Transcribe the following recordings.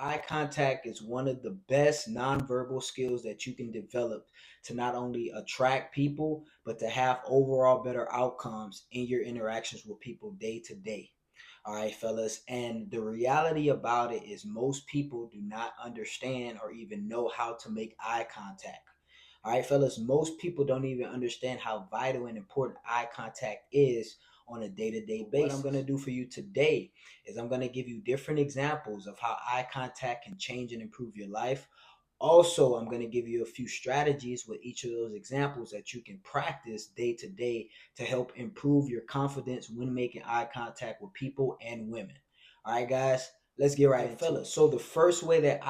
Eye contact is one of the best nonverbal skills that you can develop to not only attract people, but to have overall better outcomes in your interactions with people day to day. All right, fellas. And the reality about it is, most people do not understand or even know how to make eye contact. All right, fellas, most people don't even understand how vital and important eye contact is on a day to day basis. What I'm going to do for you today is I'm going to give you different examples of how eye contact can change and improve your life. Also, I'm going to give you a few strategies with each of those examples that you can practice day to day to help improve your confidence when making eye contact with people and women. All right, guys, let's get right into it. So the first way that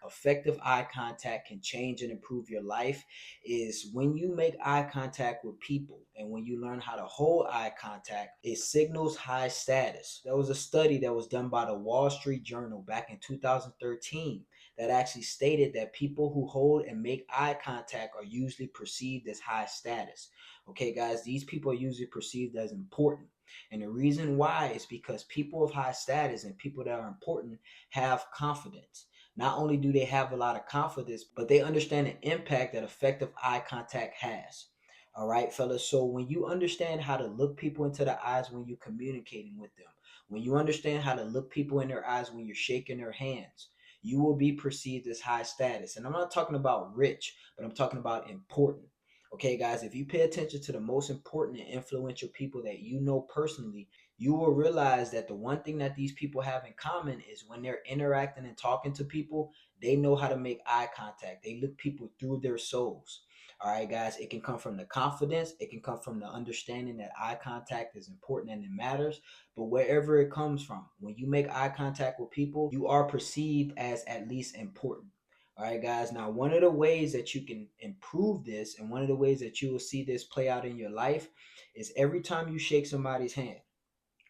effective eye contact can change and improve your life is when you make eye contact with people and when you learn how to hold eye contact, it signals high status. There was a study that was done by the Wall Street Journal back in 2013 that actually stated that people who hold and make eye contact are usually perceived as high status. Okay, guys, these people are usually perceived as important. And the reason why is because people of high status and people that are important have confidence. Not only do they have a lot of confidence, but they understand the impact that effective eye contact has. All right, fellas. So when you understand how to look people into the eyes when you're communicating with them, when you understand how to look people in their eyes when you're shaking their hands, you will be perceived as high status. And I'm not talking about rich, but I'm talking about important. Okay, guys, if you pay attention to the most important and influential people that you know personally, you will realize that the one thing that these people have in common is when they're interacting and talking to people, they know how to make eye contact. They look people through their souls. All right, guys, it can come from the confidence, it can come from the understanding that eye contact is important and it matters. But wherever it comes from, when you make eye contact with people, you are perceived as at least important. All right, guys. Now, one of the ways that you can improve this and one of the ways that you will see this play out in your life is every time you shake somebody's hand,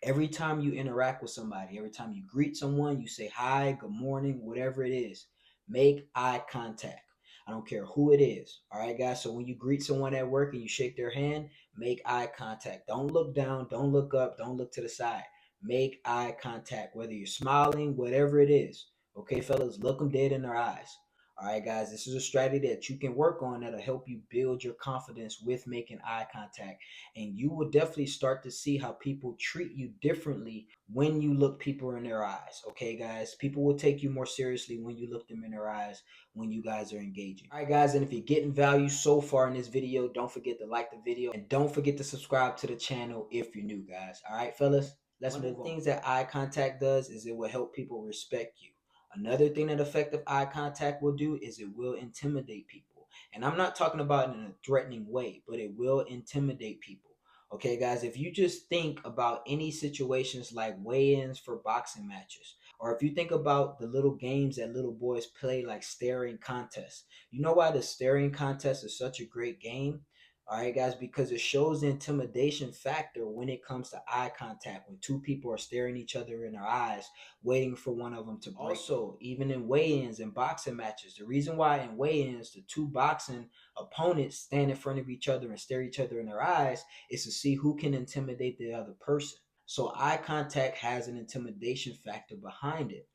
every time you interact with somebody, every time you greet someone, you say hi, good morning, whatever it is, make eye contact. I don't care who it is. All right, guys. So when you greet someone at work and you shake their hand, make eye contact. Don't look down, don't look up, don't look to the side. Make eye contact, whether you're smiling, whatever it is. Okay, fellas, look them dead in their eyes. All right, guys, this is a strategy that you can work on that'll help you build your confidence with making eye contact. And you will definitely start to see how people treat you differently when you look people in their eyes. Okay, guys, people will take you more seriously when you look them in their eyes when you guys are engaging. All right, guys, and if you're getting value so far in this video, don't forget to like the video and don't forget to subscribe to the channel if you're new, guys. All right, fellas, let's move on. One of the things that eye contact does is it will help people respect you. Another thing that effective eye contact will do is it will intimidate people. And I'm not talking about it in a threatening way, but it will intimidate people. Okay, guys, if you just think about any situations like weigh-ins for boxing matches, or if you think about the little games that little boys play like staring contests, you know why the staring contest is such a great game? All right, guys, because it shows the intimidation factor when it comes to eye contact, when two people are staring each other in their eyes, waiting for one of them to break. Also, even in weigh-ins and boxing matches, the reason why in weigh-ins the two boxing opponents stand in front of each other and stare each other in their eyes is to see who can intimidate the other person. So eye contact has an intimidation factor behind it.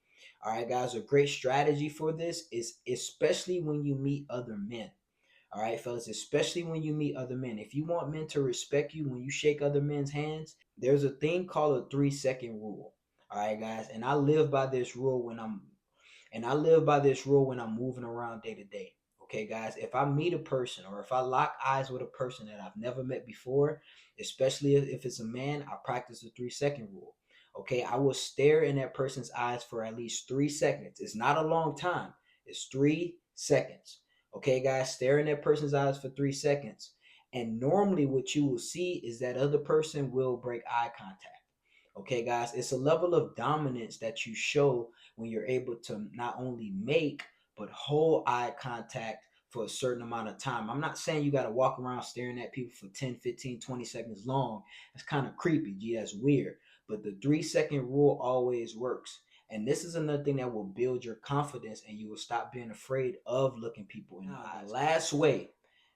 All right, guys, a great strategy for this is especially when you meet other men. All right, fellas, especially when you meet other men. If you want men to respect you when you shake other men's hands, there's a thing called a 3-second rule. All right, guys, and I live by this rule when I'm moving around day to day. Okay, guys, if I meet a person or if I lock eyes with a person that I've never met before, especially if it's a man, I practice the 3-second rule. Okay, I will stare in that person's eyes for at least 3 seconds. It's not a long time, it's 3 seconds. Okay, guys, stare in that person's eyes for 3 seconds. And normally, what you will see is that other person will break eye contact. Okay, guys, it's a level of dominance that you show when you're able to not only make but hold eye contact for a certain amount of time. I'm not saying you got to walk around staring at people for 10, 15, 20 seconds long. That's kind of creepy. Gee, that's weird. But the 3-second rule always works. And this is another thing that will build your confidence and you will stop being afraid of looking people in the eyes. The last way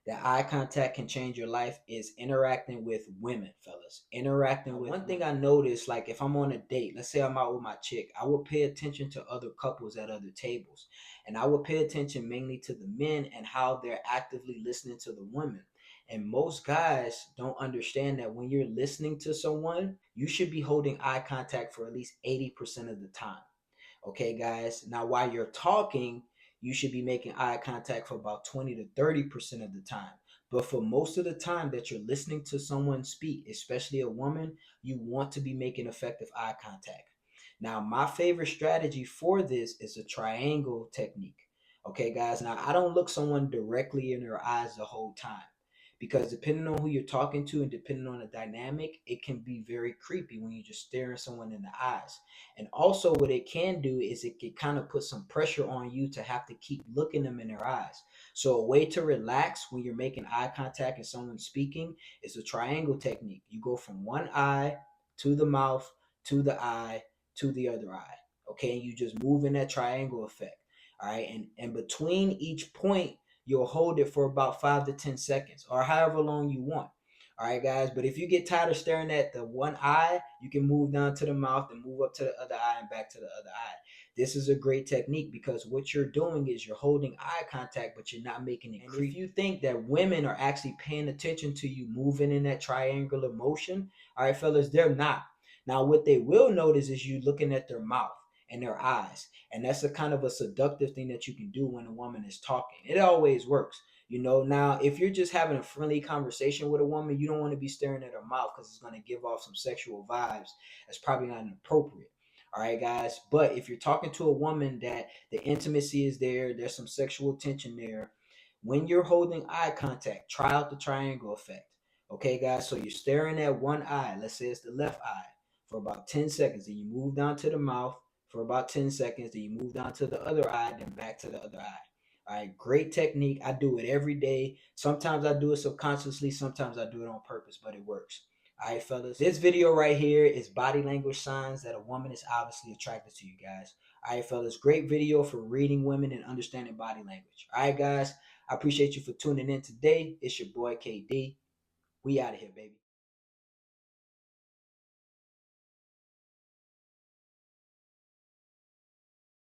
that eye contact can change your life is interacting with women, fellas. Interacting with one thing I noticed, like if I'm on a date, let's say I'm out with my chick, I would pay attention to other couples at other tables. And I would pay attention mainly to the men and how they're actively listening to the women. And most guys don't understand that when you're listening to someone, you should be holding eye contact for at least 80% of the time. Okay, guys. Now, while you're talking, you should be making eye contact for about 20 to 30% of the time. But for most of the time that you're listening to someone speak, especially a woman, you want to be making effective eye contact. Now, my favorite strategy for this is a triangle technique. Okay, guys. Now, I don't look someone directly in their eyes the whole time because depending on who you're talking to and depending on the dynamic, it can be very creepy when you're just staring someone in the eyes. And also, what it can do is it can kind of put some pressure on you to have to keep looking them in their eyes. So, a way to relax when you're making eye contact and someone's speaking is a triangle technique. You go from one eye to the mouth to the eye to the other eye. Okay, and you just move in that triangle effect. All right, and between each point, you'll hold it for about 5 to 10 seconds or however long you want. All right, guys. But if you get tired of staring at the one eye, you can move down to the mouth and move up to the other eye and back to the other eye. This is a great technique because what you're doing is you're holding eye contact, but you're not making it creepy. If you think that women are actually paying attention to you moving in that triangular motion, all right, fellas, they're not. Now, what they will notice is you looking at their mouth and their eyes. And that's a kind of a seductive thing that you can do when a woman is talking. It always works. Now if you're just having a friendly conversation with a woman, you don't want to be staring at her mouth because it's going to give off some sexual vibes. That's probably not inappropriate. All right, guys. But if you're talking to a woman that the intimacy is there, there's some sexual tension there. When you're holding eye contact, try out the triangle effect. Okay, guys. So you're staring at one eye. Let's say it's the left eye for about 10 seconds. Then you move down to the mouth for about 10 seconds. Then you move down to the other eye, then back to the other eye. All right, great technique. I do it every day. Sometimes I do it subconsciously, sometimes I do it on purpose, but it works. All right, fellas. This video right here is body language signs that a woman is obviously attracted to you guys. All right, fellas. Great video for reading women and understanding body language. All right, guys. I appreciate you for tuning in today. It's your boy KD. We out of here, baby.